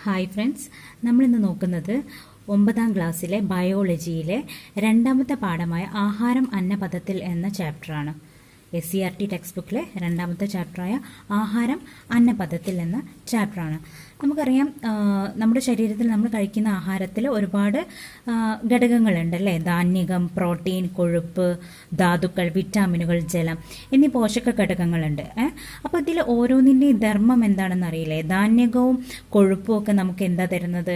Hi friends, നമ്മളിന്ന് നോക്കുന്നത് 9ാം ക്ലാസ്സിലെ ബയോളജിയിലെ രണ്ടാമത്തെ പാഠമായ ആഹാരം അന്നപഥത്തിൽ എന്ന ചാപ്റ്ററാണ്. SCERT ടെക്സ്റ്റ് ബുക്കിലെ രണ്ടാമത്തെ ചാപ്റ്ററായ ആഹാരം അന്നപഥത്തിൽ എന്ന ചാപ്റ്ററാണ്. നമുക്കറിയാം, നമ്മുടെ ശരീരത്തിൽ നമ്മൾ കഴിക്കുന്ന ആഹാരത്തിൽ ഒരുപാട് ഘടകങ്ങളുണ്ട് അല്ലേ. ധാന്യകം, പ്രോട്ടീൻ, കൊഴുപ്പ്, ധാതുക്കൾ, വിറ്റാമിനുകൾ, ജലം എന്നീ പോഷക ഘടകങ്ങളുണ്ട്. അപ്പോൾ ഇതിൽ ഓരോന്നിൻ്റെയും ധർമ്മം എന്താണെന്ന് അറിയില്ലേ. ധാന്യകവും കൊഴുപ്പും ഒക്കെ നമുക്ക് എന്താ തരുന്നത്?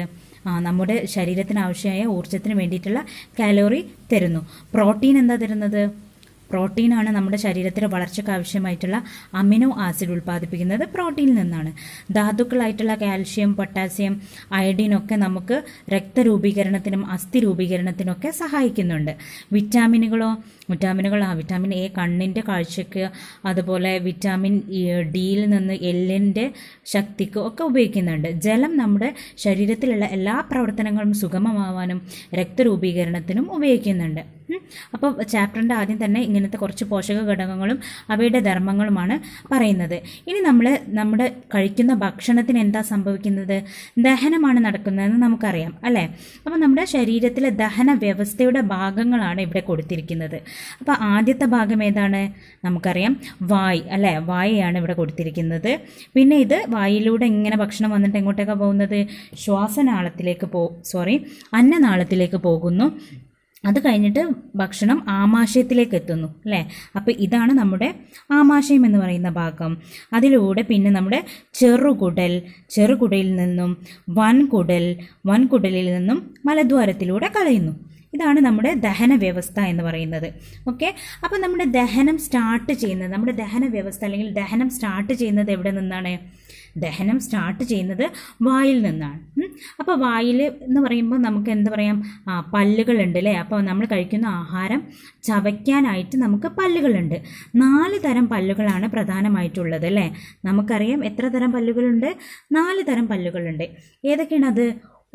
നമ്മുടെ ശരീരത്തിന് ആവശ്യമായ ഊർജ്ജത്തിന് വേണ്ടിയിട്ടുള്ള കാലോറി തരുന്നു. പ്രോട്ടീൻ എന്താ തരുന്നത്? പ്രോട്ടീനാണ് നമ്മുടെ ശരീരത്തിലെ വളർച്ചയ്ക്ക് ആവശ്യമായിട്ടുള്ള അമിനോ ആസിഡ് ഉൽപ്പാദിപ്പിക്കുന്നത് പ്രോട്ടീനിൽ നിന്നാണ്. ധാതുക്കളായിട്ടുള്ള കാൽഷ്യം, പൊട്ടാസ്യം, അയഡിൻ ഒക്കെ നമുക്ക് രക്തരൂപീകരണത്തിനും അസ്ഥി രൂപീകരണത്തിനൊക്കെ സഹായിക്കുന്നുണ്ട്. വിറ്റാമിൻ എ കണ്ണിൻ്റെ കാഴ്ചയ്ക്ക്, അതുപോലെ വിറ്റാമിൻ ഡിയിൽ നിന്ന് എല്ലിൻ്റെ ശക്തിക്ക് ഒക്കെ ഉപയോഗിക്കുന്നുണ്ട്. ജലം നമ്മുടെ ശരീരത്തിലുള്ള എല്ലാ പ്രവർത്തനങ്ങളും സുഗമമാവാനും രക്തരൂപീകരണത്തിനും ഉപയോഗിക്കുന്നുണ്ട്. അപ്പോൾ ചാപ്റ്ററിൻ്റെ ആദ്യം തന്നെ ഇങ്ങനത്തെ കുറച്ച് പോഷക ഘടകങ്ങളും അവയുടെ ധർമ്മങ്ങളുമാണ് പറയുന്നത്. ഇനി നമ്മുടെ കഴിക്കുന്ന ഭക്ഷണത്തിന് എന്താ സംഭവിക്കുന്നത്? ദഹനമാണ് നടക്കുന്നതെന്ന് നമുക്കറിയാം അല്ലേ. അപ്പോൾ നമ്മുടെ ശരീരത്തിലെ ദഹന വ്യവസ്ഥയുടെ ഭാഗങ്ങളാണ് ഇവിടെ കൊടുത്തിരിക്കുന്നത്. അപ്പോൾ ആദ്യത്തെ ഭാഗം ഏതാണ്? നമുക്കറിയാം, വായ് അല്ലേ. വായയാണ് ഇവിടെ കൊടുത്തിരിക്കുന്നത്. പിന്നെ ഇത് വായിലൂടെ ഇങ്ങനെ ഭക്ഷണം വന്നിട്ട് എങ്ങോട്ടേക്കാണ് പോകുന്നത്? അന്നനാളത്തിലേക്ക് പോകുന്നു. അത് കഴിഞ്ഞിട്ട് ഭക്ഷണം ആമാശയത്തിലേക്ക് എത്തുന്നു അല്ലേ. അപ്പോൾ ഇതാണ് നമ്മുടെ ആമാശയം എന്ന് പറയുന്ന ഭാഗം. അതിലൂടെ പിന്നെ നമ്മുടെ ചെറുകുടലിൽ നിന്നും വൻകുടലിൽ നിന്നും മലദ്വാരത്തിലൂടെ കളയുന്നു. ഇതാണ് നമ്മുടെ ദഹന വ്യവസ്ഥ എന്ന് പറയുന്നത്. ഓക്കെ, അപ്പോൾ നമ്മുടെ ദഹനം സ്റ്റാർട്ട് ചെയ്യുന്നത് എവിടെ നിന്നാണ്? ദഹനം സ്റ്റാർട്ട് ചെയ്യുന്നത് വായിൽ നിന്നാണ്. അപ്പോൾ വായിൽ എന്ന് പറയുമ്പോൾ നമുക്ക് എന്താ പറയാം, പല്ലുകളുണ്ട് അല്ലേ. അപ്പോൾ നമ്മൾ കഴിക്കുന്ന ആഹാരം ചവയ്ക്കാനായിട്ട് നമുക്ക് പല്ലുകളുണ്ട്. 4 തരം പല്ലുകളാണ് പ്രധാനമായിട്ടുള്ളത് അല്ലേ. നമുക്കറിയാം എത്ര തരം പല്ലുകളുണ്ട്? 4 തരം പല്ലുകളുണ്ട്. ഏതൊക്കെയാണത്?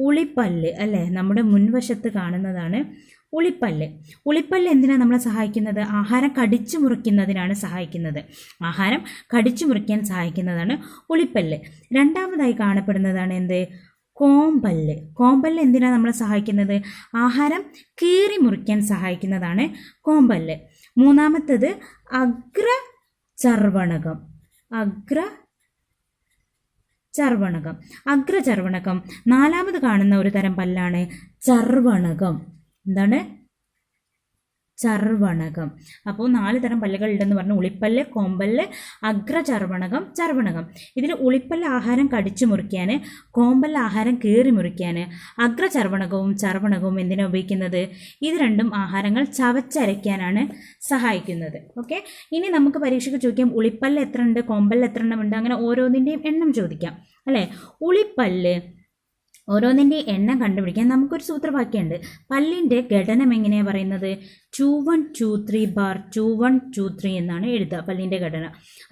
ഉളിപ്പല്ല് അല്ലേ, നമ്മുടെ മുൻവശത്ത് കാണുന്നതാണ് ഉളിപ്പല്ല്. ഉളിപ്പല്ല് എന്തിനാണ് നമ്മളെ സഹായിക്കുന്നത്? ആഹാരം കടിച്ചു മുറിക്കുന്നതിനാണ് സഹായിക്കുന്നത്. ആഹാരം കടിച്ചു മുറിക്കാൻ സഹായിക്കുന്നതാണ് ഉളിപ്പല്ല്. രണ്ടാമതായി കാണപ്പെടുന്നതാണ് എന്ത്? കോമ്പല്ല്. കോമ്പല്ല് എന്തിനാണ് നമ്മളെ സഹായിക്കുന്നത്? ആഹാരം കീറി മുറിക്കാൻ സഹായിക്കുന്നതാണ് കോമ്പല്ല്. മൂന്നാമത്തേത് അഗ്രചർവണകം. അഗ്രചർവണകം. നാലാമത് കാണുന്ന ഒരു തരം പല്ലാണ് ചർവണകം. എന്താണ്? ചർവണകം. അപ്പോൾ 4 തരം പല്ലുകൾ ഉണ്ടെന്ന് പറഞ്ഞു. ഉളിപ്പല്ല്, കോമ്പല്ല്, ചർവണകം. ഇതിൽ ഉളിപ്പല്ല് ആഹാരം കടിച്ചു മുറിക്കാൻ, കോമ്പല്ല് ആഹാരം കീറി മുറിക്കാൻ, ചർവണകവും എന്തിനാണ് ഉപയോഗിക്കുന്നത്? ഇത് രണ്ടും ആഹാരങ്ങൾ ചവച്ചരയ്ക്കാനാണ് സഹായിക്കുന്നത്. ഓക്കെ, ഇനി നമുക്ക് പരീക്ഷയ്ക്ക് ചോദിക്കാം, ഉളിപ്പല്ല് എത്ര ഉണ്ട്, കോമ്പല്ല് എത്ര എണ്ണം ഉണ്ട്, അങ്ങനെ ഓരോന്നിൻ്റെയും എണ്ണം ചോദിക്കാം അല്ലേ. ഉളിപ്പല്ല് ഓരോന്നിൻ്റെ എണ്ണം കണ്ടുപിടിക്കാൻ നമുക്കൊരു സൂത്രവാക്യമുണ്ട്. പല്ലിൻ്റെ ഘടനം എങ്ങനെയാണ് പറയുന്നത്? 2 1 2 3 ബാർ 2 1 2 3 എന്നാണ് എഴുതുക പല്ലിൻ്റെ ഘടന.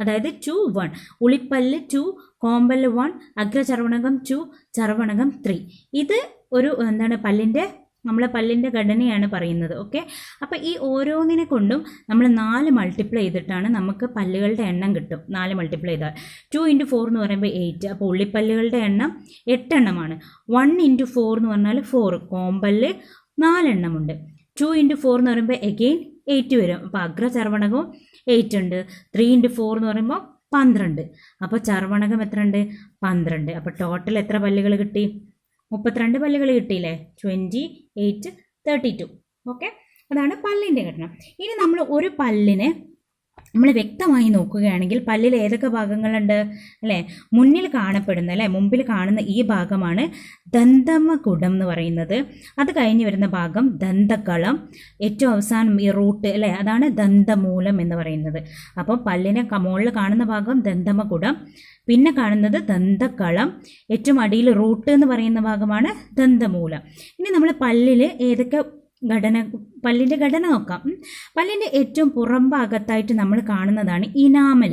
അതായത് 2 1 ഉളിപ്പല്ല് 2, കോമ്പല്ല് 1, അഗ്രചർവണകം 2, ചർവണകം 3. ഇത് ഒരു നമ്മളെ പല്ലിൻ്റെ ഘടനയാണ് പറയുന്നത്. ഓക്കെ, അപ്പോൾ ഈ ഓരോന്നിനെ കൊണ്ടും നമ്മൾ 4 മൾട്ടിപ്ലൈ ചെയ്തിട്ടാണ് നമുക്ക് പല്ലുകളുടെ എണ്ണം കിട്ടും. 4 മൾട്ടിപ്ലൈ ചെയ്താൽ 2 × 4 എന്ന് പറയുമ്പോൾ 8. അപ്പോൾ ഉള്ളിപ്പല്ലുകളുടെ എണ്ണം 8 എണ്ണമാണ്. 1 × 4 എന്ന് പറഞ്ഞാൽ 4. കോമ്പല്ല് 4 എണ്ണമുണ്ട്. 2 × 4 എന്ന് പറയുമ്പോൾ എഗെയിൻ 8 വരും. അപ്പോൾ അഗ്രചർവണകവും 8 ഉണ്ട്. 3 × 4 എന്ന് പറയുമ്പോൾ 12. അപ്പോൾ ചർവണകം എത്ര ഉണ്ട്? 12. അപ്പോൾ ടോട്ടൽ എത്ര പല്ലുകൾ കിട്ടി? 32 പല്ലുകൾ കിട്ടിയില്ലേ. 28 32. ഓക്കെ, അതാണ് പല്ലിൻ്റെ ഘടന. ഇനി നമ്മൾ ഒരു പല്ലിനെ നമ്മൾ വ്യക്തമായി നോക്കുകയാണെങ്കിൽ പല്ലിൽ ഏതൊക്കെ ഭാഗങ്ങളുണ്ട് അല്ലേ? മുമ്പിൽ കാണുന്ന ഈ ഭാഗമാണ് ദന്തമകുടം എന്ന് പറയുന്നത്. അത് കഴിഞ്ഞ് വരുന്ന ഭാഗം ദന്തകളം, ഏറ്റവും അവസാനം ഈ റൂട്ട് അല്ലേ, അതാണ് ദന്തമൂലം എന്ന് പറയുന്നത്. അപ്പോൾ പല്ലിനെ മുകളിൽ കാണുന്ന ഭാഗം ദന്തമകുടം, പിന്നെ കാണുന്നത് ദന്തകളം, ഏറ്റവും അടിയിൽ റൂട്ട് എന്ന് പറയുന്ന ഭാഗമാണ് ദന്തമൂലം. ഇനി നമ്മൾ പല്ലിൽ ഏതൊക്കെ പല്ലിൻ്റെ ഘടന നോക്കാം. പല്ലിൻ്റെ ഏറ്റവും പുറം ഭാഗത്തായിട്ട് നമ്മൾ കാണുന്നതാണ് ഇനാമൽ,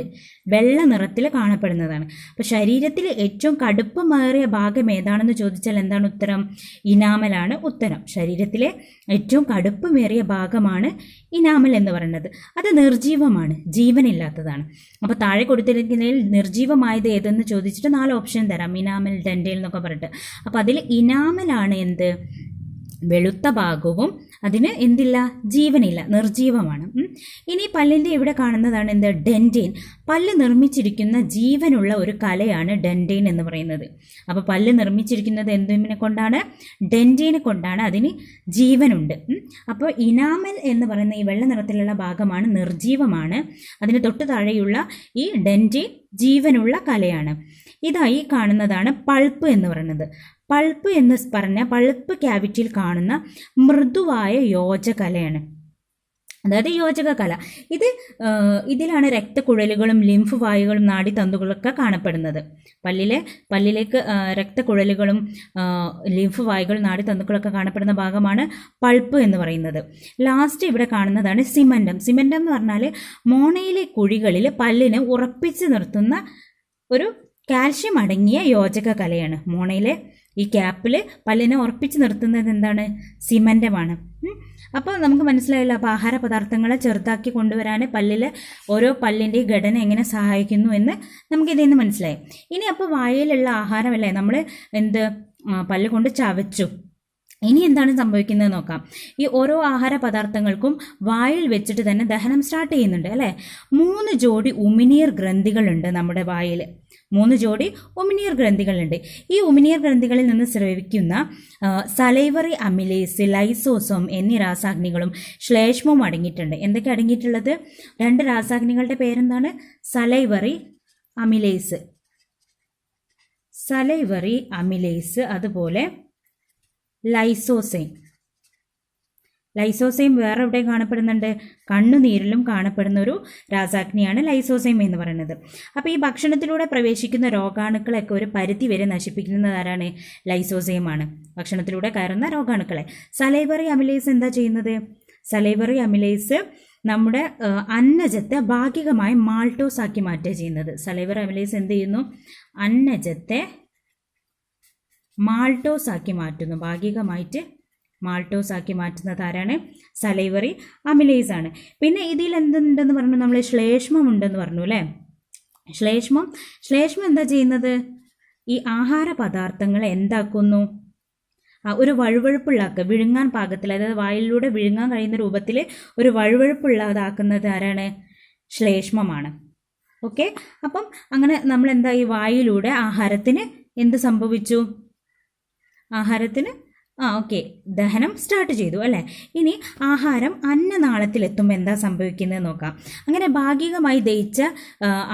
വെള്ള നിറത്തിൽ കാണപ്പെടുന്നതാണ്. അപ്പോൾ ശരീരത്തിൽ ഏറ്റവും കടുപ്പമേറിയ ഭാഗം ഏതാണെന്ന് ചോദിച്ചാൽ എന്താണ് ഉത്തരം? ഇനാമലാണ് ഉത്തരം. ശരീരത്തിലെ ഏറ്റവും കടുപ്പമേറിയ ഭാഗമാണ് ഇനാമൽ എന്ന് പറയുന്നത്. അത് നിർജീവമാണ്, ജീവനില്ലാത്തതാണ്. അപ്പോൾ താഴെ കൊടുത്തിരിക്കുന്നതിൽ നിർജീവമായത് ഏതെന്ന് ചോദിച്ചിട്ട് 4 ഓപ്ഷൻ തരാം, ഇനാമൽ, ഡെൻറ്റൈൽ എന്നൊക്കെ പറഞ്ഞിട്ട്. അപ്പോൾ അതിൽ ഇനാമലാണ് എന്ത്? വെളുത്ത ഭാഗവും അതിന് എന്തില്ല? ജീവനില്ല, നിർജീവമാണ്. ഇനി പല്ലിൻ്റെ ഇവിടെ കാണുന്നതാണ് എന്ത്? ഡെൻറ്റൈൻ. പല്ല് നിർമ്മിച്ചിരിക്കുന്ന ജീവനുള്ള ഒരു കലയാണ് ഡെൻറ്റൈൻ എന്ന് പറയുന്നത്. അപ്പോൾ പല്ല് നിർമ്മിച്ചിരിക്കുന്നത് എന്തിനെ കൊണ്ടാണ്? ഡെൻറ്റൈനെ കൊണ്ടാണ്, അതിന് ജീവനുണ്ട്. അപ്പോൾ ഇനാമൽ എന്ന് പറയുന്ന ഈ വെള്ള നിറത്തിലുള്ള ഭാഗമാണ് നിർജീവമാണ്. അതിന് തൊട്ട് താഴെയുള്ള ഈ ഡെൻറ്റൈൻ ജീവനുള്ള കലയാണ്. ഇതായി കാണുന്നതാണ് പൾപ്പ് എന്ന് പറയുന്നത്. പൾപ്പ് എന്ന് പറഞ്ഞാൽ പൾപ്പ് ക്യാവിറ്റിയിൽ കാണുന്ന മൃദുവായ യോജകലയാണ്, അതായത് യോജക കല. ഇതിലാണ് രക്തക്കുഴലുകളും ലിംഫ് വായുകളും നാഡിതന്തുക്കളൊക്കെ കാണപ്പെടുന്നത്. പല്ലിലേക്ക് രക്തക്കുഴലുകളും ലിംഫ് വായുകളും നാഡിതന്തുക്കളൊക്കെ കാണപ്പെടുന്ന ഭാഗമാണ് പൾപ്പ് എന്ന് പറയുന്നത്. ലാസ്റ്റ് ഇവിടെ കാണുന്നതാണ് സിമൻറ്റം. സിമൻറ്റം എന്ന് പറഞ്ഞാൽ മോണയിലെ കുഴികളിൽ പല്ലിനെ ഉറപ്പിച്ച് നിർത്തുന്ന ഒരു കാൽഷ്യം അടങ്ങിയ യോജക കലയാണ്. മോണയിലെ ഈ ക്യാപ്പിൽ പല്ലിനെ ഉറപ്പിച്ച് നിർത്തുന്നത് എന്താണ്? സിമൻറ്റമാണ്. അപ്പോൾ നമുക്ക് മനസ്സിലായില്ല. അപ്പോൾ ആഹാര പദാർത്ഥങ്ങളെ ചെറുതാക്കി കൊണ്ടുവരാൻ ഓരോ പല്ലിൻ്റെയും ഘടന എങ്ങനെ സഹായിക്കുന്നു എന്ന് നമുക്കിതിൽ നിന്ന് മനസ്സിലായി. ഇനി അപ്പോൾ വായയിലുള്ള ആഹാരമല്ലേ നമ്മൾ പല്ല് കൊണ്ട് ചവച്ചു. ഇനി എന്താണ് സംഭവിക്കുന്നത് നോക്കാം. ഈ ഓരോ ആഹാര പദാർത്ഥങ്ങൾക്കും വായിൽ വെച്ചിട്ട് തന്നെ ദഹനം സ്റ്റാർട്ട് ചെയ്യുന്നുണ്ട് അല്ലേ? 3 ജോഡി ഉമിനീർ ഗ്രന്ഥികളുണ്ട് നമ്മുടെ വായിൽ. 3 ജോഡി ഉമിനീർ ഗ്രന്ഥികളുണ്ട്. ഈ ഉമിനീർ ഗ്രന്ഥികളിൽ നിന്ന് സ്രവിക്കുന്ന സലൈവറി അമിലേസ്, ലൈസോസോം എന്നീ രാസാഗ്നികളും ശ്ലേഷ്മവും അടങ്ങിയിട്ടുണ്ട്. എന്തൊക്കെ അടങ്ങിയിട്ടുള്ളത്? 2 രാസാഗ്നികളുടെ പേരെന്താണ്? സലൈവറി അമിലേസ്, അതുപോലെ ലൈസോസൈം വേറെ എവിടെയും കാണപ്പെടുന്നുണ്ട്? കണ്ണുനീരിലും കാണപ്പെടുന്ന ഒരു രാസാഗ്നിയാണ് ലൈസോസൈം എന്ന് പറയുന്നത്. അപ്പോൾ ഈ ഭക്ഷണത്തിലൂടെ പ്രവേശിക്കുന്ന രോഗാണുക്കളെയൊക്കെ ഒരു പരിധി വരെ നശിപ്പിക്കുന്നത് ആരാണ്? ലൈസോസൈമാണ്. ഭക്ഷണത്തിലൂടെ കയറുന്ന രോഗാണുക്കളെ. സലൈവറി അമിലേസ് എന്താ ചെയ്യുന്നത്? സലൈവറി അമിലേസ് നമ്മുടെ അന്നജത്തെ ഭാഗികമായി മാൾട്ടോസ് ആക്കി മാറ്റുക ചെയ്യുന്നത്. സലൈവറി അമിലേസ് എന്ത് ചെയ്യുന്നു? അന്നജത്തെ മാൾട്ടോസ് ആക്കി മാറ്റുന്നു, ഭാഗികമായിട്ട് മാൾട്ടോസ് ആക്കി മാറ്റുന്നത് ആരാണ്? സലൈവറി അമിലേസ് ആണ്. പിന്നെ ഇതിൽ എന്തുണ്ടെന്ന് പറഞ്ഞു? നമ്മൾ ശ്ലേഷ്മം ഉണ്ടെന്ന് പറഞ്ഞു അല്ലേ? ശ്ലേഷ്മം എന്താ ചെയ്യുന്നത്? ഈ ആഹാര പദാർത്ഥങ്ങളെ എന്താക്കുന്നു? ഒരു വഴുവഴുപ്പുള്ളാക്കുക, വിഴുങ്ങാൻ പാകത്തിൽ, അതായത് വായിലൂടെ വിഴുങ്ങാൻ കഴിയുന്ന രൂപത്തിൽ ഒരു വഴുവഴുപ്പുള്ളതാക്കുന്നത് ആരാണ്? ശ്ലേഷ്മമാണ്. ഓക്കെ, അപ്പം അങ്ങനെ നമ്മൾ എന്താ ഈ വായിലൂടെ ആഹാരത്തിന് എന്ത് സംഭവിച്ചു? ആഹാരത്തിന് ദഹനം സ്റ്റാർട്ട് ചെയ്തു അല്ലേ? ഇനി ആഹാരം അന്നനാളത്തിലെത്തുമ്പോൾ എന്താ സംഭവിക്കുന്നത് നോക്കാം. അങ്ങനെ ഭാഗികമായി ദഹിച്ച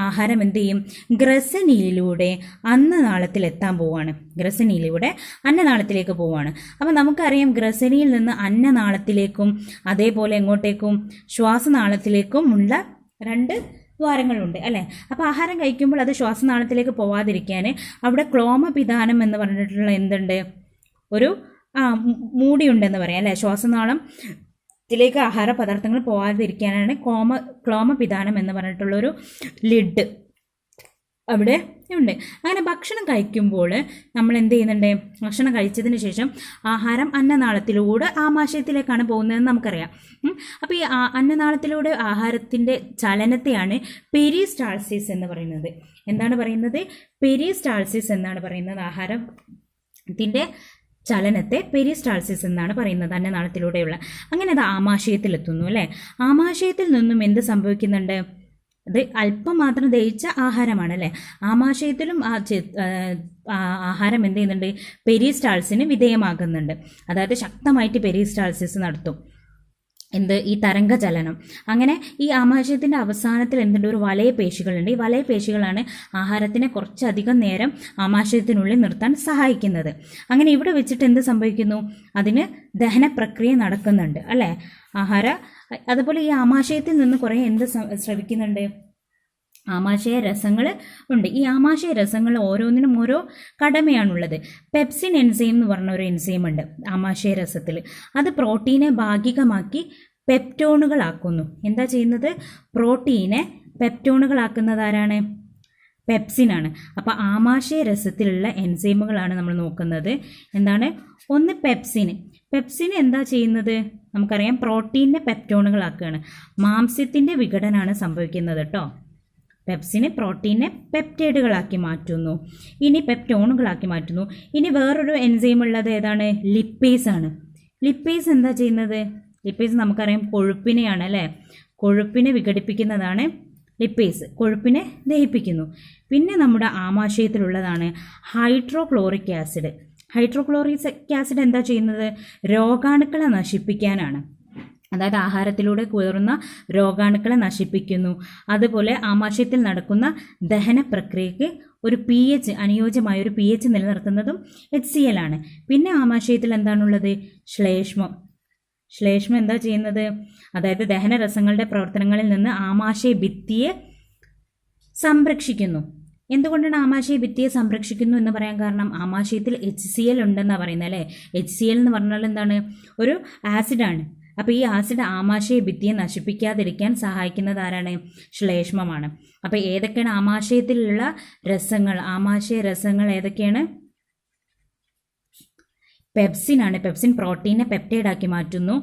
ആഹാരം എന്ത് ചെയ്യും? ഗ്രസനിയിലൂടെ അന്നനാളത്തിലെത്താൻ പോവാണ്. ഗ്രസനിയിലൂടെ അന്നനാളത്തിലേക്ക് പോവാണ്. അപ്പം നമുക്കറിയാം ഗ്രസനിയിൽ നിന്ന് അന്നനാളത്തിലേക്കും അതേപോലെ എങ്ങോട്ടേക്കും ശ്വാസനാളത്തിലേക്കും ഉള്ള 2 ദ്വാരങ്ങളുണ്ട് അല്ലേ? അപ്പോൾ ആഹാരം കഴിക്കുമ്പോൾ അത് ശ്വാസനാളത്തിലേക്ക് പോവാതിരിക്കാൻ അവിടെ ക്ലോമപിധാനം എന്ന് പറഞ്ഞിട്ടുള്ള എന്തുണ്ട്? ഒരു മൂടിയുണ്ടെന്ന് പറയാം അല്ലേ? ശ്വാസനാളത്തിലേക്ക് ആഹാര പദാർത്ഥങ്ങൾ പോവാതിരിക്കാനാണ് ക്ലോമപിധാനം എന്ന് പറഞ്ഞിട്ടുള്ളൊരു ലിഡ് അവിടെ ഉണ്ട്. അങ്ങനെ ഭക്ഷണം കഴിക്കുമ്പോൾ നമ്മൾ എന്ത് ചെയ്യുന്നുണ്ട്? ഭക്ഷണം കഴിച്ചതിന് ശേഷം ആഹാരം അന്നനാളത്തിലൂടെ ആമാശയത്തിലേക്കാണ് പോകുന്നതെന്ന് നമുക്കറിയാം. അപ്പോൾ ഈ അന്നനാളത്തിലൂടെ ആഹാരത്തിൻ്റെ ചലനത്തെയാണ് പെരിസ്റ്റാൾസിസ് എന്ന് പറയുന്നത്. എന്താണ് പറയുന്നത്? പെരിസ്റ്റാൾസിസ് എന്നാണ് പറയുന്നത്. ആഹാരത്തിൻ്റെ ചലനത്തെ പെരിസ്റ്റാൾസിസ് എന്നാണ് പറയുന്നത്, അന്നനാളത്തിലൂടെയുള്ള. അങ്ങനെ അത് ആമാശയത്തിലെത്തുന്നു അല്ലേ? ആമാശയത്തിൽ നിന്നും എന്ത് സംഭവിക്കുന്നുണ്ട്? അത് അല്പം മാത്രം ദഹിച്ച ആഹാരമാണ് അല്ലേ? ആമാശയത്തിലും ആഹാരം എന്ത് ചെയ്യുന്നുണ്ട്? പെരിസ്റ്റാൾസിന് വിധേയമാകുന്നുണ്ട്. അതായത് ശക്തമായിട്ട് പെരിസ്റ്റാൾസിസ് നടത്തും. ഈ തരംഗചലനം. അങ്ങനെ ഈ ആമാശയത്തിൻ്റെ അവസാനത്തിൽ എന്തുണ്ട്? ഒരു വലയപേശികളുണ്ട്. ഈ വലയപേശികളാണ് ആഹാരത്തിനെ കുറച്ചധികം നേരം ആമാശയത്തിനുള്ളിൽ നിർത്താൻ സഹായിക്കുന്നത്. അങ്ങനെ ഇവിടെ വെച്ചിട്ട് എന്ത് സംഭവിക്കുന്നു? അതിന് ദഹന പ്രക്രിയ നടക്കുന്നുണ്ട് അല്ലേ? അതുപോലെ ഈ ആമാശയത്തിൽ നിന്ന് കുറേ എന്ത് സ്രവിക്കുന്നുണ്ട്? ആമാശയ രസങ്ങൾ ഉണ്ട്. ഈ ആമാശയ രസങ്ങൾ ഓരോന്നിനും ഓരോ കടമയാണുള്ളത്. പെപ്സിൻ എൻസൈം എന്ന് പറഞ്ഞ ഒരു എൻസൈം ഉണ്ട് ആമാശയ രസത്തിൽ. അത് പ്രോട്ടീനെ ഭാഗികമാക്കി പെപ്റ്റോണുകളാക്കുന്നു. എന്താ ചെയ്യുന്നത്? പ്രോട്ടീനെ പെപ്റ്റോണുകളാക്കുന്നത് ആരാണ്? പെപ്സിനാണ്. അപ്പോൾ ആമാശയ രസത്തിലുള്ള എൻസൈമുകളാണ് നമ്മൾ നോക്കുന്നത്. എന്താണ്? ഒന്ന് പെപ്സിന്. പെപ്സിന് എന്താ ചെയ്യുന്നത്? നമുക്കറിയാം, പ്രോട്ടീനെ പെപ്റ്റോണുകളാക്കുകയാണ്. മാംസ്യത്തിൻ്റെ വിഘടനമാണ് സംഭവിക്കുന്നത് കേട്ടോ. പെപ്സിന് പ്രോട്ടീനെ പെപ്റ്റൈഡുകളാക്കി മാറ്റുന്നു, ഇനി പെപ്റ്റോണുകളാക്കി മാറ്റുന്നു. ഇനി വേറൊരു എൻസൈം ഉള്ളത് ഏതാണ്? ലിപ്പേസ് ആണ്. ലിപ്പേസ് എന്താ ചെയ്യുന്നത്? ലിപ്പേസ് നമുക്കറിയാം കൊഴുപ്പിനെയാണ് അല്ലേ? കൊഴുപ്പിനെ വിഘടിപ്പിക്കുന്നതാണ് ലിപ്പേസ്. കൊഴുപ്പിനെ ദഹിപ്പിക്കുന്നു. പിന്നെ നമ്മുടെ ആമാശയത്തിലുള്ളതാണ് ഹൈഡ്രോക്ലോറിക് ആസിഡ്. ഹൈഡ്രോക്ലോറിക് ആസിഡ് എന്താ ചെയ്യുന്നത്? രോഗാണുക്കളെ നശിപ്പിക്കാനാണ്. അതായത് ആഹാരത്തിലൂടെ കയറുന്ന രോഗാണുക്കളെ നശിപ്പിക്കുന്നു. അതുപോലെ ആമാശയത്തിൽ നടക്കുന്ന ദഹന പ്രക്രിയക്ക് ഒരു pH, അനുയോജ്യമായ ഒരു pH നിലനിർത്തുന്നതും HCl ആണ്. പിന്നെ ആമാശയത്തിൽ എന്താണുള്ളത്? ശ്ലേഷ്മം. ശ്ലേഷ്മം എന്താ ചെയ്യുന്നത്? അതായത് ദഹനരസങ്ങളുടെ പ്രവർത്തനങ്ങളിൽ നിന്ന് ആമാശയ ഭിത്തിയെ സംരക്ഷിക്കുന്നു. എന്തുകൊണ്ടാണ് ആമാശയ ഭിത്തിയെ സംരക്ഷിക്കുന്നു എന്ന് പറയാൻ കാരണം? ആമാശയത്തിൽ HCl ഉണ്ടെന്നാണ് പറയുന്നത് അല്ലേ? HCl എന്ന് പറഞ്ഞാൽ എന്താണ്? ഒരു ആസിഡാണ്. അപ്പോൾ ഈ ആസിഡ് ആമാശയ ഭിത്തിയെ നശിപ്പിക്കാതിരിക്കാൻ സഹായിക്കുന്നത് ആരാണ്? ശ്ലേഷ്മമാണ്. അപ്പോൾ ഏതൊക്കെയാണ് ആമാശയത്തിലുള്ള രസങ്ങൾ? ആമാശയ രസങ്ങൾ ഏതൊക്കെയാണ്? പെപ്സിൻ ആണ്. പെപ്സിൻ പ്രോട്ടീനെ പെപ്റ്റൈഡാക്കി മാറ്റുന്നു,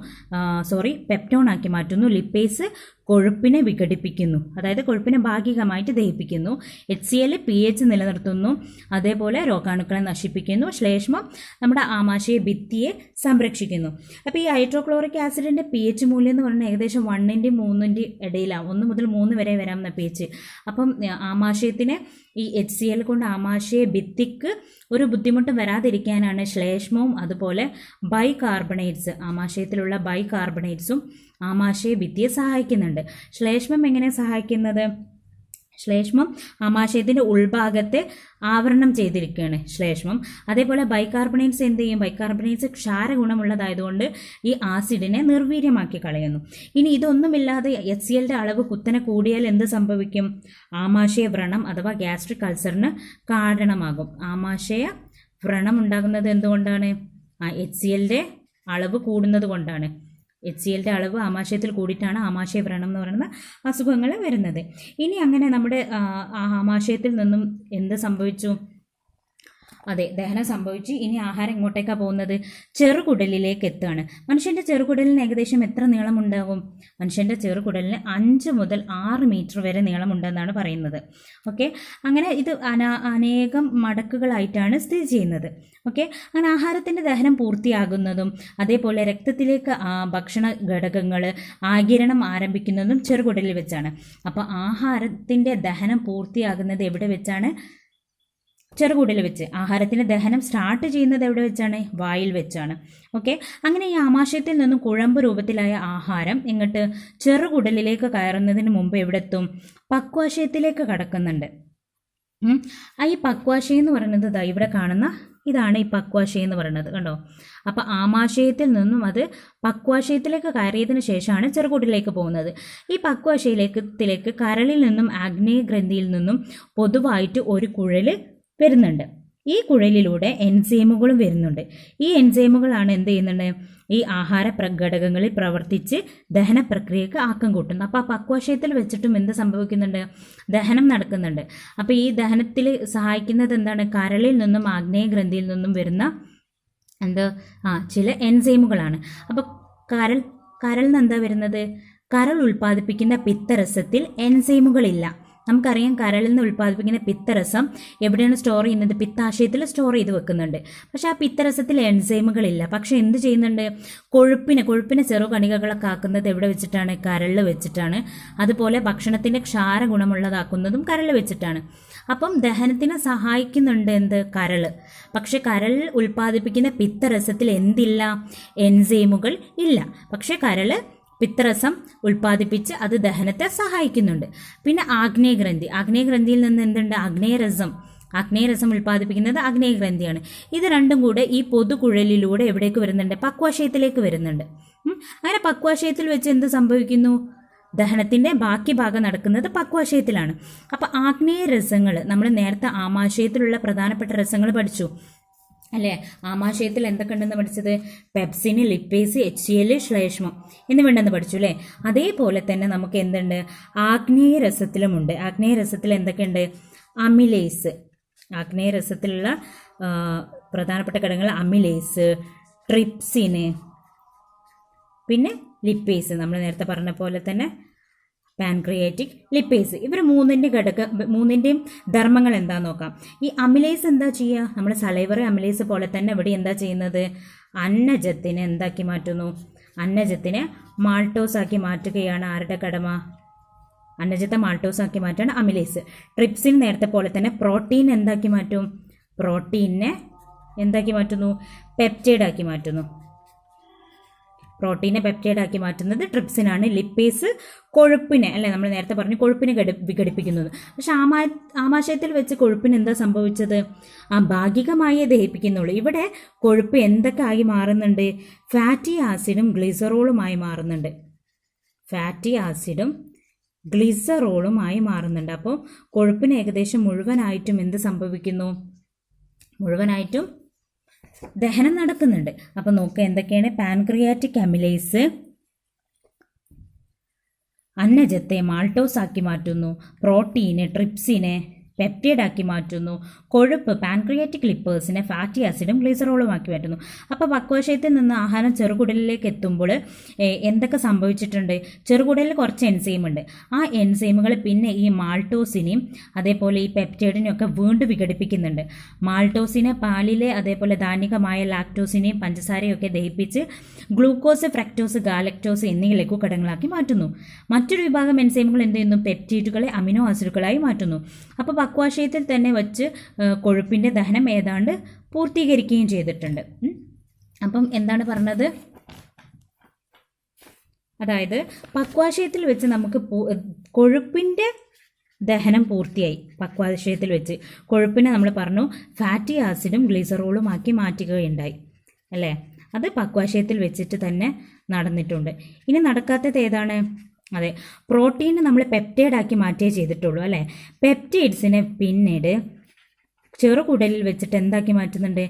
പെപ്റ്റോൺ ആക്കി മാറ്റുന്നു. ലിപ്പേസ് കൊഴുപ്പിനെ വിഘടിപ്പിക്കുന്നു, അതായത് കൊഴുപ്പിനെ ഭാഗികമായിട്ട് ദഹിപ്പിക്കുന്നു. HCl pH നിലനിർത്തുന്നു, അതേപോലെ രോഗാണുക്കളെ നശിപ്പിക്കുന്നു. ശ്ലേഷ്മം നമ്മുടെ ആമാശയ ഭിത്തിയെ സംരക്ഷിക്കുന്നു. അപ്പോൾ ഈ ഹൈഡ്രോക്ലോറിക് ആസിഡിൻ്റെ pH മൂല്യം എന്ന് പറഞ്ഞാൽ ഏകദേശം 1-ൻ്റെയും 3-ൻ്റെയും ഇടയിലാണ്. 1 മുതൽ 3 വരെ വരാമെന്ന pH. അപ്പം ആമാശയത്തിന് ഈ HCl കൊണ്ട് ആമാശയ ഭിത്തിക്ക് ഒരു ബുദ്ധിമുട്ട് വരാതിരിക്കാനാണ് ശ്ലേഷ്മവും അതുപോലെ ബൈകാർബണേറ്റ്സ്, ആമാശയത്തിലുള്ള ബൈകാർബണേറ്റ്സും ആമാശയ ഭിത്തിയെ സഹായിക്കുന്നുണ്ട്. ശ്ലേഷ്മം എങ്ങനെ സഹായിക്കുന്നത്? ശ്ലേഷ്മം ആമാശയത്തിൻ്റെ ഉൾഭാഗത്തെ ആവരണം ചെയ്തിരിക്കുകയാണ് ശ്ലേഷ്മം. അതേപോലെ ബൈകാർബണേറ്റ്സ് എന്ത് ചെയ്യും? ബൈകാർബണേറ്റ്സ് ക്ഷാരഗുണമുള്ളതായതുകൊണ്ട് ഈ ആസിഡിനെ നിർവീര്യമാക്കി കളയുന്നു. ഇനി ഇതൊന്നുമില്ലാതെ HClൻ്റെ അളവ് കുത്തനെ കൂടിയാൽ എന്ത് സംഭവിക്കും? ആമാശയ വ്രണം അഥവാ ഗ്യാസ്ട്രിക് അൾസറിന് കാരണമാകും. ആമാശയ വ്രണം ഉണ്ടാകുന്നത് എന്തുകൊണ്ടാണ്? HClൻ്റെ അളവ് കൂടുന്നത് കൊണ്ടാണ്. HClൻ്റെ അളവ് ആമാശയത്തിൽ കൂടിയിട്ടാണ് ആമാശയ വ്രണം എന്ന് പറയുന്ന അസുഖങ്ങൾ വരുന്നത്. ഇനി അങ്ങനെ നമ്മുടെ ആമാശയത്തിൽ നിന്നും എന്ത് സംഭവിച്ചു? അതെ, ദഹനം സംഭവിച്ച് ഇനി ആഹാരം എങ്ങോട്ടേക്കാണ് പോകുന്നത്? ചെറുകുടലിലേക്ക് എത്തുകയാണ്. മനുഷ്യൻ്റെ ചെറുകുടലിന് ഏകദേശം എത്ര നീളമുണ്ടാകും? മനുഷ്യൻ്റെ ചെറുകുടലിന് 5 മുതൽ 6 മീറ്റർ വരെ നീളമുണ്ടെന്നാണ് പറയുന്നത്. ഓക്കെ, അങ്ങനെ ഇത് അനേകം മടക്കുകളായിട്ടാണ് സ്ഥിതി ചെയ്യുന്നത്. ഓക്കെ, അങ്ങനെ ആഹാരത്തിൻ്റെ ദഹനം പൂർത്തിയാകുന്നതും അതേപോലെ രക്തത്തിലേക്ക് ഭക്ഷണ ഘടകങ്ങൾ ആഗിരണം ആരംഭിക്കുന്നതും ചെറുകുടലിൽ വെച്ചാണ്. അപ്പോൾ ആഹാരത്തിൻ്റെ ദഹനം പൂർത്തിയാകുന്നത് എവിടെ വെച്ചാണ്? ചെറുകുടലിൽ വെച്ച്. ആഹാരത്തിൻ്റെ ദഹനം സ്റ്റാർട്ട് ചെയ്യുന്നത് എവിടെ വെച്ചാണ്? വായിൽ വെച്ചാണ്. ഓക്കെ, അങ്ങനെ ഈ ആമാശയത്തിൽ നിന്നും കുഴമ്പ് രൂപത്തിലായ ആഹാരം ഇങ്ങോട്ട് ചെറുകുടലിലേക്ക് കയറുന്നതിന് മുമ്പ് എവിടെ എത്തും? പക്വാശയത്തിലേക്ക് കടക്കുന്നുണ്ട്. ഈ പക്വാശയം എന്ന് പറയുന്നത് ഇവിടെ കാണുന്ന ഇതാണ് ഈ പക്വാശയം എന്ന് പറയുന്നത്, കണ്ടോ? അപ്പോൾ ആമാശയത്തിൽ നിന്നും അത് പക്വാശയത്തിലേക്ക് കയറിയതിന് ശേഷമാണ് ചെറുകുടലിലേക്ക് പോകുന്നത്. ഈ പക്വാശയത്തിലേക്ക് കരളിൽ നിന്നും ആഗ്നേയഗ്രന്ഥിയിൽ നിന്നും പൊതുവായിട്ട് ഒരു കുഴൽ വരുന്നുണ്ട്. ഈ കുഴലിലൂടെ എൻസൈമുകളും വരുന്നുണ്ട്. ഈ എൻസൈമുകളാണ് എന്ത് ചെയ്യുന്നുണ്ട്? ഈ ആഹാര ഘടകങ്ങളിൽ പ്രവർത്തിച്ച് ദഹന പ്രക്രിയക്ക് ആക്കം കൂട്ടുന്നു. അപ്പോൾ ആ പക്വാശയത്തിൽ വെച്ചിട്ടും എന്ത് സംഭവിക്കുന്നുണ്ട്? ദഹനം നടക്കുന്നുണ്ട്. അപ്പോൾ ഈ ദഹനത്തിൽ സഹായിക്കുന്നത് എന്താണ്? കരളിൽ നിന്നും ആഗ്നേയഗ്രന്ഥിയിൽ നിന്നും വരുന്ന ചില എൻസൈമുകളാണ്. അപ്പോൾ കരളിൽ നിന്ന് എന്താ വരുന്നത്? കരൾ ഉൽപ്പാദിപ്പിക്കുന്ന പിത്തരസത്തിൽ എൻസൈമുകളില്ല. നമുക്കറിയാം, കരളിൽ നിന്ന് ഉൽപ്പാദിപ്പിക്കുന്ന പിത്തരസം എവിടെയാണ് സ്റ്റോർ ചെയ്യുന്നത്? പിത്താശയത്തിൽ സ്റ്റോർ ചെയ്ത് വെക്കുന്നുണ്ട്. പക്ഷെ ആ പിത്തരസത്തിൽ എൻസൈമുകളില്ല. പക്ഷെ എന്ത് ചെയ്യുന്നുണ്ട്? കൊഴുപ്പിനെ ചെറുകണികകളൊക്കെ ആക്കുന്നത് എവിടെ വെച്ചിട്ടാണ്? കരളിൽ വെച്ചിട്ടാണ്. അതുപോലെ ഭക്ഷണത്തിൻ്റെ ക്ഷാര ഗുണമുള്ളതാക്കുന്നതും കരളിൽ വെച്ചിട്ടാണ്. അപ്പം ദഹനത്തിന് സഹായിക്കുന്നുണ്ട് എന്ത്? കരൾ. പക്ഷെ കരളിൽ ഉൽപ്പാദിപ്പിക്കുന്ന പിത്തരസത്തിൽ എന്തില്ല? എൻസൈമുകൾ ഇല്ല. പക്ഷെ കരൾ പിത്തരസം ഉൽപ്പാദിപ്പിച്ച് അത് ദഹനത്തെ സഹായിക്കുന്നുണ്ട്. പിന്നെ ആഗ്നേയഗ്രന്ഥിയിൽ നിന്ന് എന്തുണ്ട്? ആഗ്നേയരസം ഉൽപ്പാദിപ്പിക്കുന്നത് ആഗ്നേയഗ്രന്ഥിയാണ്. ഇത് രണ്ടും കൂടെ ഈ പൊതുകുഴലിലൂടെ എവിടേക്ക് വരുന്നുണ്ട്? പക്വാശയത്തിലേക്ക് വരുന്നുണ്ട്. അങ്ങനെ പക്വാശയത്തിൽ വെച്ച് എന്ത് സംഭവിക്കുന്നു? ദഹനത്തിൻ്റെ ബാക്കി ഭാഗം നടക്കുന്നത് പക്വാശയത്തിലാണ്. അപ്പോൾ ആഗ്നേയ രസങ്ങൾ നമ്മൾ നേരത്തെ ആമാശയത്തിലുള്ള പ്രധാനപ്പെട്ട രസങ്ങൾ പഠിച്ചു അല്ലേ? ആമാശയത്തിൽ എന്തൊക്കെ ഉണ്ടെന്ന് പഠിച്ചത്? പെപ്സിന്, ലിപ്പേസ്, HCl, ശ്ലേഷ്മം എന്നിവ ഉണ്ടെന്ന് പഠിച്ചു അല്ലേ? അതേപോലെ തന്നെ നമുക്ക് എന്തുണ്ട്? ആഗ്നേയ രസത്തിലുമുണ്ട്. ആഗ്നേയ രസത്തിൽ എന്തൊക്കെയുണ്ട്? അമിലേസ്. ആഗ്നേയ രസത്തിലുള്ള പ്രധാനപ്പെട്ട ഘടകങ്ങൾ അമിലേസ്, ട്രിപ്സിന്, പിന്നെ ലിപ്പേസ്. നമ്മൾ നേരത്തെ പറഞ്ഞ പോലെ തന്നെ പാൻക്രിയാറ്റിക്, ലിപ്പേസ്. ഇവർ മൂന്നിൻ്റെയും ധർമ്മങ്ങൾ എന്താന്ന് നോക്കാം. ഈ അമിലേസ് എന്താ ചെയ്യുക? നമ്മുടെ സലൈവറി അമിലേസ് പോലെ തന്നെ ഇവിടെ എന്താ ചെയ്യുന്നത്? അന്നജത്തിനെ എന്താക്കി മാറ്റുന്നു? അന്നജത്തിനെ മാൾട്ടോസ് ആക്കി മാറ്റുകയാണ്. ആരുടെ കടമ? അന്നജത്തെ മാൾട്ടോസ് ആക്കി മാറ്റാണ് അമിലേസ്. ട്രിപ്സിൻ നേരത്തെ പോലെ തന്നെ പ്രോട്ടീൻ എന്താക്കി മാറ്റും? പ്രോട്ടീനെ എന്താക്കി മാറ്റുന്നു? പെപ്റ്റൈഡ് ആക്കി മാറ്റുന്നു. പ്രോട്ടീനെ പെപ്റ്റൈഡ് ആക്കി മാറ്റുന്നത് ട്രിപ്സിനാണ്. ലിപ്പേസ് കൊഴുപ്പിനെ അല്ലേ, നമ്മൾ നേരത്തെ പറഞ്ഞു കൊഴുപ്പിനെ വിഘടിപ്പിക്കുന്നത്. പക്ഷെ ആമാശയത്തിൽ വെച്ച് കൊഴുപ്പിന് എന്താ സംഭവിച്ചത്? ഭാഗികമായേ ദഹിപ്പിക്കുന്നുള്ളൂ. ഇവിടെ കൊഴുപ്പ് എന്തൊക്കെ ആയി മാറുന്നുണ്ട്? ഫാറ്റി ആസിഡും ഗ്ലിസറോളുമായി മാറുന്നുണ്ട്. ഫാറ്റി ആസിഡും ഗ്ലിസറോളുമായി മാറുന്നുണ്ട്. അപ്പോൾ കൊഴുപ്പിന് ഏകദേശം മുഴുവനായിട്ടും എന്ത് സംഭവിക്കുന്നു? മുഴുവനായിട്ടും ദഹനം നടക്കുന്നുണ്ട്. അപ്പം നോക്കുക എന്തൊക്കെയാണ്? പാൻക്രിയാറ്റിക് അമിലേസ് അന്നജത്തെ മാൾട്ടോസ് ആക്കി മാറ്റുന്നു. പ്രോട്ടീന് ട്രിപ്സിനെ പെപ്റ്റൈഡ് ആക്കി മാറ്റുന്നു. കൊഴുപ്പ് പാൻക്രിയാറ്റിക് ലിപ്പേഴ്സിനെ ഫാറ്റി ആസിഡും ഗ്ലിസറോളും ആക്കി മാറ്റുന്നു. അപ്പോൾ പക്വാശയത്തിൽ നിന്ന് ആഹാരം ചെറുകുടലിലേക്ക് എത്തുമ്പോൾ എന്തൊക്കെ സംഭവിച്ചിട്ടുണ്ട്? ചെറുകുടലിൽ കുറച്ച് എൻസൈം ഉണ്ട്. ആ എൻസൈമുകൾ പിന്നെ ഈ മാൾട്ടോസിനെയും അതേപോലെ ഈ പെപ്റ്റൈഡിനെയും ഒക്കെ വീണ്ടും വിഘടിപ്പിക്കുന്നുണ്ട്. മാൾട്ടോസിനെ പാലിലെ അതേപോലെ ധാന്യകമായ ലാക്ടോസിനെയും പഞ്ചസാരയും ഒക്കെ ദഹിപ്പിച്ച് ഗ്ലൂക്കോസ്, ഫ്രക്ടോസ്, ഗാലക്ടോസ് എന്നീ ലഘുഘടകങ്ങളാക്കി മാറ്റുന്നു. മറ്റൊരു വിഭാഗം എൻസൈമുകൾ എന്ത് ചെയ്യുന്നു? പെപ്റ്റൈഡുകളെ അമിനോ ആസിഡുകളായി മാറ്റുന്നു. അപ്പോൾ പക്വാശയത്തിൽ തന്നെ വച്ച് കൊഴുപ്പിൻ്റെ ദഹനം ഏതാണ്ട് പൂർത്തീകരിക്കുകയും ചെയ്തിട്ടുണ്ട്. അപ്പം എന്താണ് പറഞ്ഞത്? അതായത് പക്വാശയത്തിൽ വെച്ച് നമുക്ക് കൊഴുപ്പിൻ്റെ ദഹനം പൂർത്തിയായി. പക്വാശയത്തിൽ വെച്ച് കൊഴുപ്പിനെ നമ്മൾ പറഞ്ഞു ഫാറ്റി ആസിഡും ഗ്ലിസറോളും ആക്കി മാറ്റുകയുണ്ടായി അല്ലേ? അത് പക്വാശയത്തിൽ വെച്ചിട്ട് തന്നെ നടന്നിട്ടുണ്ട്. ഇനി നടക്കാത്തത് ഏതാണ്? അതെ, പ്രോട്ടീനെ നമ്മൾ പെപ്റ്റൈഡ് ആക്കി മാറ്റിയേ ചെയ്തിട്ടുള്ളൂ അല്ലേ? പെപ്റ്റൈഡ്സിനെ പിന്നീട് ചെറുകുടലിൽ വെച്ചിട്ട് എന്താക്കി മാറ്റുന്നുണ്ട്?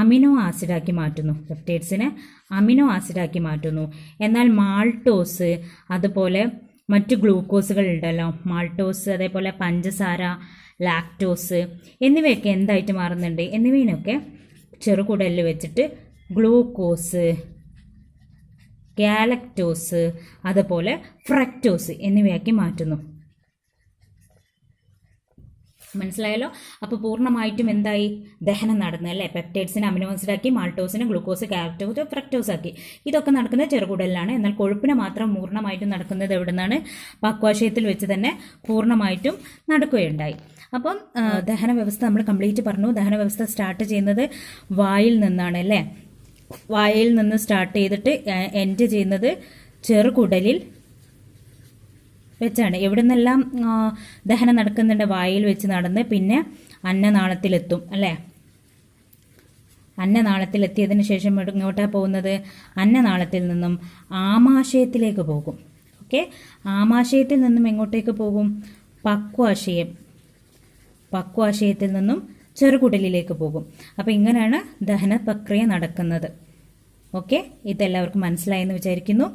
അമിനോ ആസിഡാക്കി മാറ്റുന്നു. പെപ്റ്റൈഡ്സിനെ അമിനോ ആസിഡാക്കി മാറ്റുന്നു. എന്നാൽ മാൾട്ടോസ് അതുപോലെ മറ്റ് ഗ്ലൂക്കോസുകൾ ഉണ്ടല്ലോ, മാൾട്ടോസ് അതേപോലെ പഞ്ചസാര, ലാക്ടോസ് എന്നിവയൊക്കെ എന്തായിട്ട് മാറുന്നുണ്ട്? എന്നിവയിനൊക്കെ ചെറുകുടലിൽ വെച്ചിട്ട് ഗ്ലൂക്കോസ്, ഗാലക്ടോസ് അതുപോലെ ഫ്രക്ടോസ് എന്നിവയാക്കി മാറ്റുന്നു. മനസ്സിലായല്ലോ? അപ്പോൾ പൂർണ്ണമായിട്ടും എന്തായി? ദഹനം നടന്നു അല്ലേ? പെപ്റ്റൈഡ്സിനെ അമിനോ ആസിഡാക്കി, മാൾട്ടോസിനെ ഗ്ലൂക്കോസ്, ഗാലക്ടോസ്, ഫ്രക്ടോസ് ആക്കി. ഇതൊക്കെ നടക്കുന്നത് ചെറുകുടലിലാണ്. എന്നാൽ കൊഴുപ്പിനെ മാത്രം പൂർണ്ണമായിട്ടും നടക്കുന്നത് എവിടെ നിന്നാണ്? പക്വാശയത്തിൽ വെച്ച് തന്നെ പൂർണ്ണമായിട്ടും നടക്കുകയുണ്ടായി. അപ്പം ദഹന വ്യവസ്ഥ നമ്മൾ കംപ്ലീറ്റ് പറഞ്ഞു. ദഹന വ്യവസ്ഥ സ്റ്റാർട്ട് ചെയ്യുന്നത് വായിൽ നിന്നാണ് അല്ലേ? വായിൽ നിന്ന് സ്റ്റാർട്ട് ചെയ്തിട്ട് എൻഡ് ചെയ്യുന്നത് ചെറുകുടലിൽ വെച്ചാണ്. എവിടെ നിന്നെല്ലാം ദഹനം നടക്കുന്നുണ്ട്? വായിൽ വെച്ച് നടന്ന് പിന്നെ അന്നനാളത്തിലെത്തും അല്ലേ? അന്നനാളത്തിലെത്തിയതിന് ശേഷം എങ്ങോട്ടാണ് പോകുന്നത്? അന്നനാളത്തിൽ നിന്നും ആമാശയത്തിലേക്ക് പോകും. ഓക്കെ, ആമാശയത്തിൽ നിന്നും എങ്ങോട്ടേക്ക് പോകും? പക്വാശയത്തിൽ നിന്നും ചെറുകുടലിലേക്ക് പോകും. അപ്പോൾ ഇങ്ങനെയാണ് ദഹന പ്രക്രിയ നടക്കുന്നത്. ഓക്കെ, ഇതെല്ലാവർക്കും മനസ്സിലായെന്ന് വിചാരിക്കുന്നു.